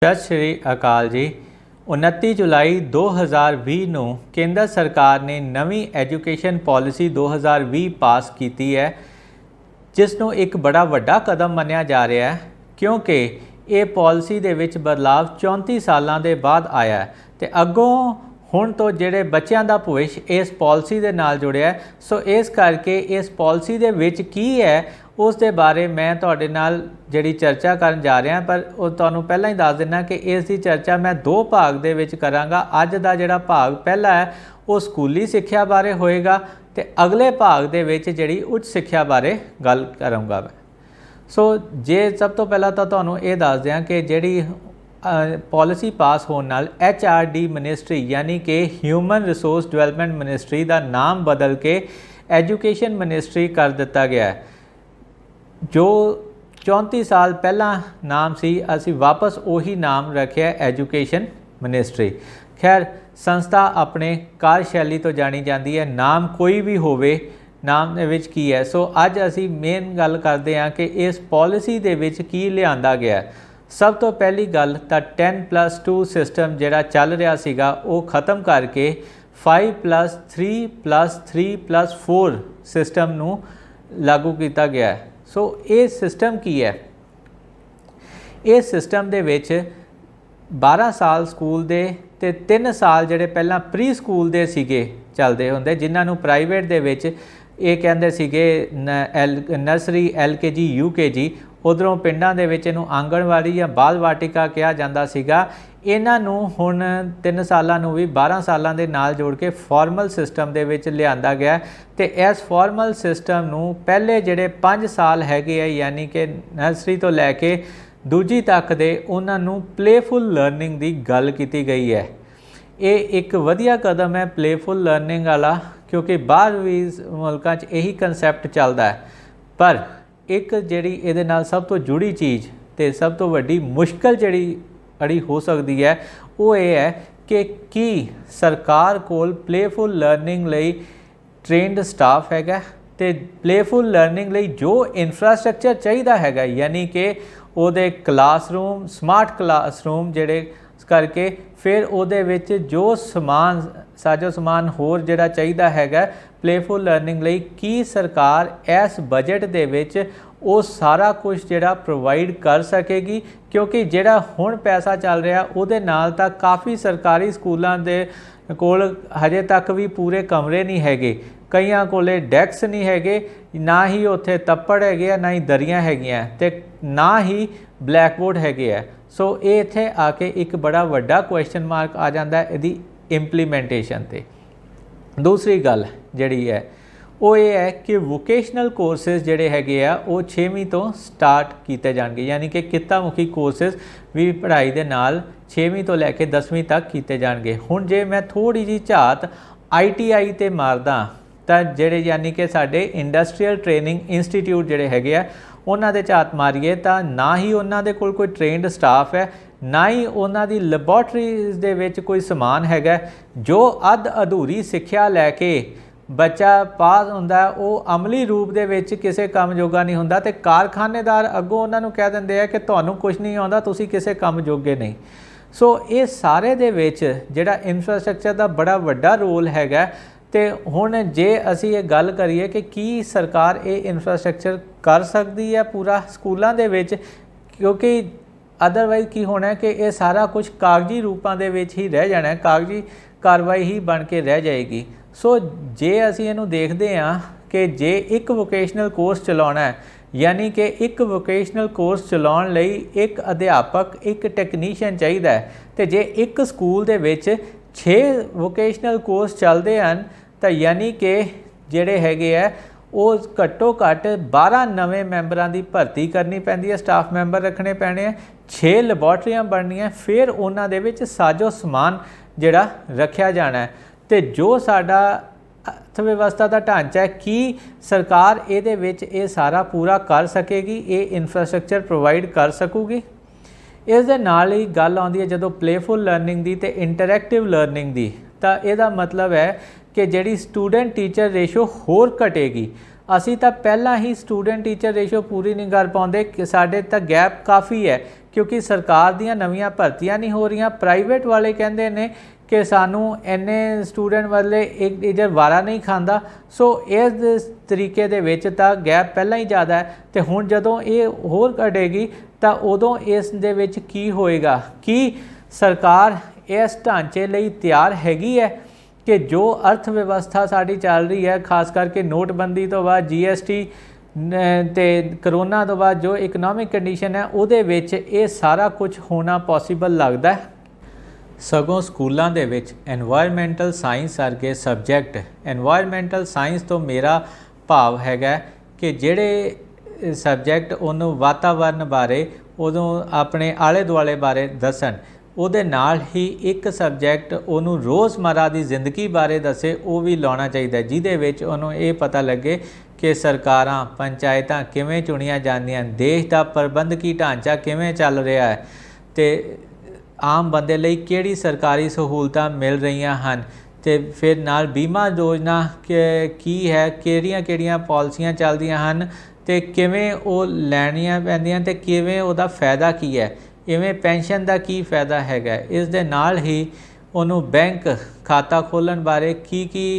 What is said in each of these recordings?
सत श्री अकाल जी। 29 जुलाई 2020 ਨੂੰ केंद्र सरकार ने नवी एजुकेशन पॉलिसी 2020 पास की है, जिसनों एक बड़ा वड्डा कदम मन्निया जा रहा है क्योंकि ये पॉलिसी दे विच बदलाव 34 सालों के बाद आया है। तो अगों हुण तो जिहड़े बच्चों का भविष्य इस पॉलिसी के नाल जुड़िया, सो इस करके इस पॉलिसी दे विच की है उस दे बारे मैं तुहाडे नाल जिहड़ी चर्चा करन जा रहा। पर वो तुहानूं पहलां ही दस दिना कि इस दी चर्चा मैं दो भाग दे विच करांगा। अज दा जिहड़ा भाग पहला है वो स्कूली सिक्ख्या बारे होएगा ते अगले भाग दे विच जिहड़ी उच्च सिक्ख्या बारे गल करूँगा मैं। सो जे सब तो पहला तो तुहानूं ये दस दियां कि जिहड़ी पॉलिसी पास होने नाल HRD मिनिस्ट्री यानी कि ह्यूमन रिसोर्स डिवेलपमेंट मिनिस्ट्री का नाम बदल के एजुकेशन मिनिस्ट्री कर दिता गया है। जो 34 साल पहला नाम सी असी वापस उही नाम रखिया एजुकेशन मिनिस्ट्री। खैर संस्था अपने कार्यशैली तो जानी जाती है, नाम कोई भी होवे नाम दे विच की है। सो अज असी मेन गल करते हैं कि इस पॉलिसी दे विच की लिआंदा गया है। सब तो पहली गल तो 10+2 सिस्टम जिहड़ा चल रहा सीगा वो ख़त्म करके 5+3+3+4 सिस्टम नूं लागू किया गया है। सो ये सिस्टम की है, इस सिस्टम दे विच 12 साल स्कूल दे ते 3 साल जिहड़े पहला प्री स्कूल दे सीगे चलदे हुंदे, जिन्हां नूं प्राइवेट दे विच ये कहंदे सीगे नर्सरी LKG UKG, उधरों पिंडां दे विच इहनूं आंगणवाड़ी या बाल वाटिका कहा जाता सीगा। इन्हां नूं हुण 3 सालां नूं भी 12 सालां दे नाल जोड़ के फॉर्मल सिस्टम दे विच लिआंदा गया ते इस फॉर्मल सिस्टम नूं पहले जिहड़े 5 साल हैगे यानी कि नर्सरी तो लैके दूजी तक दे उन्हां नूं प्लेफुल लर्निंग दी गल कीती गई है। ये एक वधिया कदम है प्लेफुल लर्निंग वाला, क्योंकि बाहर भी मुल्कां च यही कंसैप्ट चलदा है। पर एक जिहड़ी इहदे नाल सब तो जुड़ी चीज़ ते सब तो वड्डी मुश्किल जिहड़ी अड़ी हो सकती है वो ये है कि की सरकार कोल प्लेफुल लर्निंग लई ट्रेंड स्टाफ हैगा ते प्लेफुल लर्निंग लई जो इंफ्रास्ट्रक्चर चाहिए हैगा, यानी कि उहदे क्लासरूम स्मार्ट क्लासरूम जिहड़े करके फिर उहदे विच जो समान साजो समान होर जिहड़ा चाहिए हैगा प्लेफुल लर्निंग लई की सरकार इस बजट दे विच वो सारा कुछ जिहड़ा प्रोवाइड कर सकेगी। क्योंकि जिहड़ा हुण पैसा चल रहा उहदे नाल तां काफ़ी सरकारी स्कूलों दे कोल हजे तक भी पूरे कमरे नहीं हैगे, कईयां कोले डैक्स नहीं हैगे, ना ही उत्थे तप्पड़ हैगे, ना ही दरियां हैगियां ते ना ही ब्लैकबोर्ड हैगे है। सो ये इत्थे आके एक बड़ा वड्डा क्वेश्चन मार्क आ जाता है इहदी इंप्लीमेंटेशन ते। दूसरी गल जिहड़ी है वो ये है कि वोकेशनल कोर्सेज जिहड़े हैगे आ वो 6वीं तो स्टार्ट किए जाएंगे, यानी कि किता मुखी कोर्सेज भी पढ़ाई दे नाल 6वीं तो लैके 10वीं तक किए जाएंगे। हुण जे मैं थोड़ी जी झात ITI ते मारदा तां जिहड़े यानी कि साडे इंडस्ट्रीयल ट्रेनिंग इंस्टीट्यूट जिहड़े हैगे आ उन्हां दे झात मारीए तां ना ही उन्हां दे कोल कोई ट्रेंड स्टाफ है, ना ही उन्हां दी लैबोरेटरीज दे विच कोई समान हैगा। जो अध अधूरी सिक्ख्या लैके बच्चा पास होंदा वो अमली रूप दे विच किसी काम जोगा नहीं होंदा ते कारखानेदार अगों उन्हां नूं कह दिंदे आ कि तुहानूं कुछ नहीं आउंदा, तुसीं किसी काम जोगे नहीं। सो ये सारे दे विच जिहड़ा इंफ्रास्ट्रक्चर दा बड़ा वड्डा रोल हैगा। तो हुण जे असी ये गल करिए कि की सरकार ये इंफ्रास्ट्रक्चर कर सकती है पूरा स्कूलों दे विच, क्योंकि अदरवाइज की होना है कि ये सारा कुछ कागजी रूपों दे विच ही रह जाना है, कागजी कार्रवाई ही बन के रह जाएगी। सो जे असी इहनूं देखते हैं कि जे एक वोकेशनल कोर्स चलाउणा है, यानी कि एक वोकेशनल कोर्स चलाउण लई एक अध्यापक एक टैक्नीशियन चाहिए है, तो जे एक स्कूल दे विच 6 वोकेशनल कोर्स चलते हैं तो यानी कि जिहड़े हैगे आ वो घट्टो घट्ट 12 नवे मैंबरां दी भर्ती करनी पैंदी है, स्टाफ मैंबर रखने पैने हैं, 6 लैबोरेटरियां बननियां, फिर उन्हां दे विच साजो समान जिहड़ा रखिया जाना है। तो जो साडा अर्थव्यवस्था का ढांचा है कि सरकार ये विच ये सारा पूरा कर सकेगी, ये इंफ्रास्ट्रक्चर प्रोवाइड कर सकूगी। इस दे नाल ही गल आउंदी है जदों प्लेफुल लर्निंग दी ते इंटरैक्टिव लर्निंग दी, तां इहदा मतलब है कि जिहड़ी स्टूडेंट टीचर रेशो होर घटेगी। असी तो पहला ही स्टूडेंट टीचर रेशो पूरी नहीं कर पाते कि साढ़े तो गैप काफ़ी है क्योंकि सरकार दीयां नवीं भर्तियां नहीं हो रही। प्राइवेट वाले कहते हैं कि सानू इन्ने स्टूडेंट वाले एक इधर वारा नहीं खाता। सो इस तरीके दे विच तां गैप पहला ही ज़्यादा है, तो हुण जदों ये होर घटेगी तो उदों इस दे विच की होएगा? कि सरकार इस ढांचे लई तैयार हैगी है कि जो अर्थ व्यवस्था साडी चल रही है, खास करके नोटबंदी तो बाद GST ते करोना तो बाद जो इकनॉमिक कंडीशन है उहदे विच ये सारा कुछ होना पॉसीबल लगता है। सगों स्कूलों के विच एनवायरमेंटल साइंस वर्गे सबजैक्ट, एनवायरमेंटल साइंस तो मेरा भाव हैगा कि जिहड़े सबजैक्ट उन्होंने वातावरण बारे उदों अपने आले दुआले बारे दसन, उहदे नाल ही एक सबजैक्ट उन्होंने रोज़मर्रा की जिंदगी बारे दसे वो भी लाना चाहिए, जिहदे विच उन्होंने ये पता लगे कि सरकारां पंचायतां किवें चुनियां जांदियां, देश का प्रबंधकी ढांचा किवें चल रहा है, तो आम बंदे लई किहड़ी सरकारी सहूलतां मिल रही हैं, तो फिर नाल बीमा योजना की है, किहड़ियां पॉलिसियां चलदियां हैं, तो किवें वो लैणियां पैंदियां, ते किवें उहदा फायदा की है, इवें पेंशन का की फायदा हैगा। इस दे नाल ही उन्होंने बैंक खाता खोलण बारे की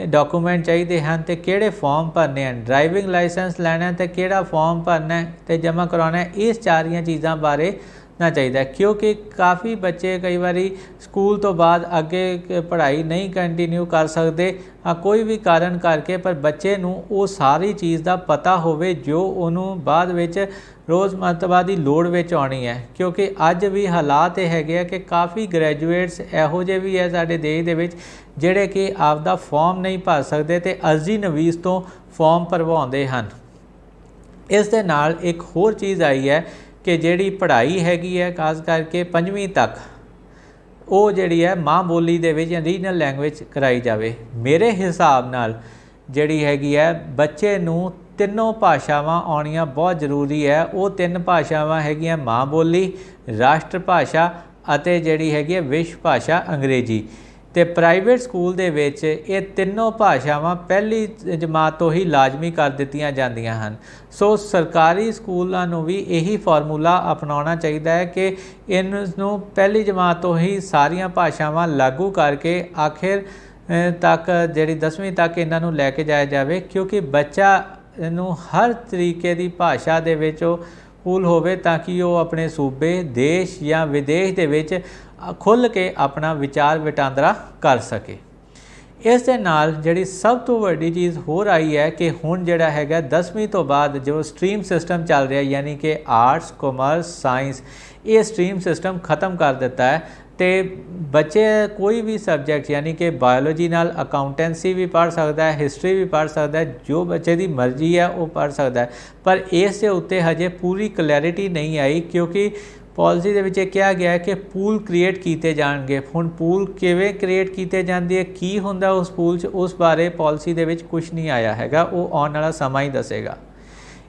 डॉकूमेंट चाहिए हैं, तो किहड़े फॉर्म भरने हैं, ड्राइविंग लाइसेंस लैना तो किहड़ा फॉर्म भरना है तो जमा करवाना है, इस सारियां चीज़ां बारे ना चाहिए। क्योंकि काफ़ी बच्चे कई बारी स्कूल तो बाद अगे पढ़ाई नहीं कंटिन्यू कर सकते, कोई भी कारण करके, पर बच्चे नूं वो सारी चीज़ का पता होवे जो उन्होंने बाद विच रोज़मर्रा की लोड़ विच आउणी है। क्योंकि अज भी हालात ये हैगे कि काफ़ी ग्रैजुएट्स इहो जे भी है साडे देश दे विच जिहड़े कि आपदा फॉर्म नहीं भर सकते, तो अर्जी नवीस तो फॉर्म भरवाउंदे हन। इस दे नाल एक होर चीज़ आई है कि जिहड़ी पढ़ाई हैगी है खास करके 5वीं तक वो जिहड़ी है माँ बोली दे विच रीजनल लैंग्वेज कराई जाए। मेरे हिसाब नाल जिहड़ी हैगी है बच्चे नूं तिनों भाषावां आउणियां बहुत जरूरी है। वो 3 भाषावां हैगियां माँ बोली, राष्ट्र भाषा अते जिहड़ी हैगी है विश्व भाषा अंग्रेजी। तो प्राइवेट स्कूल दे विच ये तीनों भाषावां पहली जमात तो ही लाजमी कर दित्तियां जांदियां हन। सो सरकारी स्कूलों नूं भी यही फार्मूला अपनाना चाहिए है कि इनू पहली जमात तो ही सारियां भाषावां लागू करके आखिर तक जिहड़ी 10वीं तक इन्हां नूं लैके जाया जाए। क्योंकि बच्चा नूं हर तरीके की भाषा दे विच कूल होवे ताकि वो अपने सूबे देश या विदेश दे विच खुल के अपना विचार वटांदरा कर सके। इस दे नाल जिहड़ी सब तो वड्डी चीज़ होर आई है कि हुण जिहड़ा हैगा 10वीं तो बाद जो स्ट्रीम सिस्टम चल रहा है, यानी कि आर्ट्स कॉमर्स साइंस, ये स्ट्रीम सिस्टम ख़त्म कर दिता है। तो बच्चे कोई भी सबजैक्ट यानी कि बायोलॉजी नाल अकाउंटेंसी भी पढ़ सकता है, हिस्टरी भी पढ़ सकता है, जो बच्चे की मर्जी है वो पढ़ सकता है। पर इस दे उत्ते हजे पूरी क्लैरिटी नहीं आई, क्योंकि पॉलिसी दे विच कहा गया है कि पूल क्रिएट किए जाएंगे। हुण पूल किवें क्रिएट किए जाते हैं, की हुंदा उस पूल च, उस बारे पॉलिसी दे विच कुछ नहीं आया हैगा, वो आने वाला समा ही दसेगा।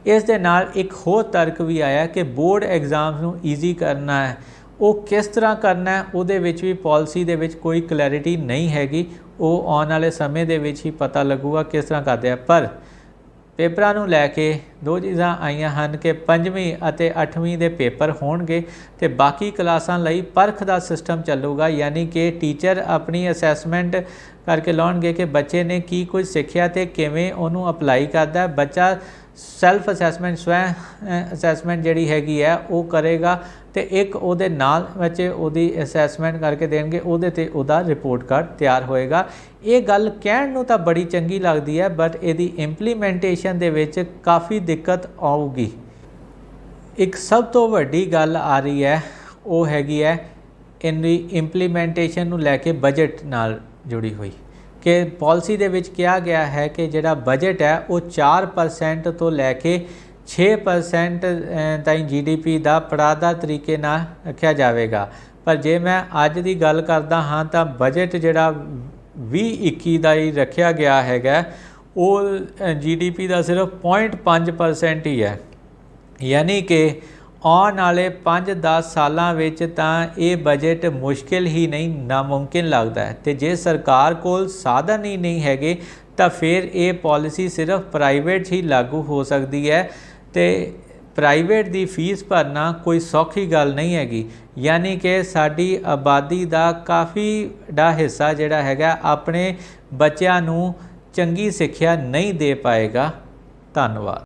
इस दे नाल एक होर तर्क भी आया कि बोर्ड एग्जाम्स नूं ईजी करना है, वो किस तरह करना है उहदे विच भी पॉलिसी दे विच कोई क्लैरिटी नहीं हैगी। वो आने वाले समय दे विच ही पता लगूगा किस तरह करते हैं। पर पेपरां नूं लैके 2 चीज़ां आईयां हन कि 5वीं अते 8वीं दे पेपर होणगे ते बाकी क्लासां लई परख दा सिस्टम चलूगा, यानी कि टीचर अपनी असैसमेंट करके लाउणगे कि बच्चे ने की कुछ सीखिया ते किवें उहनूं अपलाई करदा है। बच्चा सैल्फ असैसमेंट स्वयं असैसमेंट जिहड़ी हैगी है वो करेगा, तो एक उहदे नाल बच्चे उहदी असैसमेंट करके देणगे, उहदे ते उहदा रिपोर्ट कार्ड तैयार होएगा। ये गल कहण नूं तां बड़ी चंगी लगदी है, बट इहदी इंप्लीमेंटेशन दे विच काफ़ी दिक्कत आऊगी। एक सब तो वड्डी गल आ रही है वो हैगी है इनदी इंप्लीमेंटेशन नूं लैके बजट नाल जुड़ी हुई कि पॉलिसी दे विच कहा गया है कि जिहड़ा बजट है वो 4% तो लैके 6% ताईं GDP का पड़ादा तरीके नाल रखा जाएगा। पर जे मैं अज की गल करदा हाँ तो बजट जिहड़ा 2021 का ही रखा गया हैगा वो GDP का सिर्फ 0.5% ही है। यानी कि आने वाले 5-10 सालों विच तां ये बजट मुश्किल ही नहीं नामुमकिन लगता है। तो जे सरकार कोल साधन ही नहीं हैगे तो फिर ये पॉलिसी सिर्फ प्राइवेट ही लागू हो सकती है। तो ਪ੍ਰਾਈਵੇਟ ਦੀ ਫੀਸ ਭਰਨਾ ਕੋਈ ਸੌਖੀ ਗੱਲ ਨਹੀਂ ਹੈਗੀ। ਯਾਨੀ ਕਿ ਸਾਡੀ ਆਬਾਦੀ ਦਾ ਕਾਫੀ ਵੱਡਾ ਹਿੱਸਾ ਜਿਹੜਾ ਹੈਗਾ ਆਪਣੇ ਬੱਚਿਆਂ ਨੂੰ ਚੰਗੀ ਸਿੱਖਿਆ ਨਹੀਂ ਦੇ ਪਾਏਗਾ। ਧੰਨਵਾਦ।